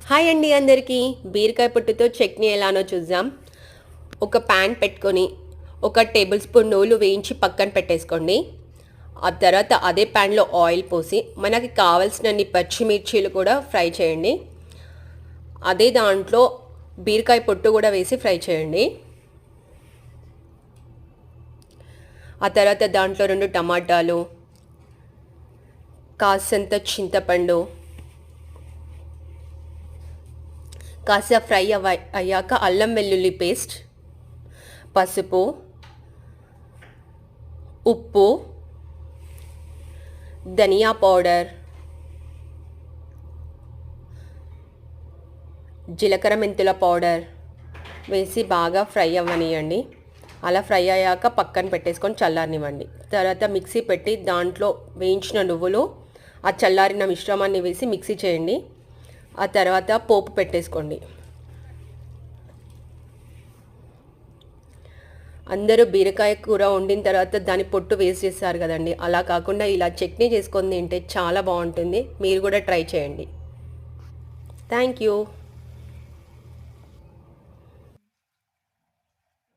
Hi అండి అందరికీ. బీరకాయ పొట్టుతో చట్నీ ఎలానో చూద్దాం. ఒక ప్యాన్ పెట్టుకొని 1 టేబుల్ స్పూన్ నూనె వేయించి పక్కన పెట్టేసుకోండి. ఆ తర్వాత అదే ప్యాన్లో ఆయిల్ పోసి మనకి కావాల్సినన్ని పచ్చిమిర్చీలు కూడా ఫ్రై చేయండి. అదే దాంట్లో బీరకాయ పొట్టు కూడా వేసి ఫ్రై చేయండి. ఆ తర్వాత దాంట్లో 2 టమాటాలు, కాసంత చింతపండు, కాస్త ఫ్రై అయ్యాక అల్లం వెల్లుల్లి పేస్ట్, పసుపు, ఉప్పు, ధనియా పౌడర్, జీలకర్ర మెంతుల పౌడర్ వేసి బాగా ఫ్రై అవ్వనియండి. అలా ఫ్రై అయ్యాక పక్కన పెట్టేసుకొని చల్లారనివ్వండి. తర్వాత మిక్సీ పెట్టి దాంట్లో వేయించిన నువ్వులు ఆ చల్లారిన మిశ్రమాన్ని వేసి మిక్సీ చేయండి. ఆ తర్వాత పోపు పెట్టేసుకోండి. అందరూ బీరకాయ కూర వండిన తర్వాత దాని పొట్టు వేస్ట్ చేస్తారు కదండి. అలా కాకుండా ఇలా చట్నీ చేసుకొని తింటే చాలా బాగుంటుంది. మీరు కూడా ట్రై చేయండి. Thank you.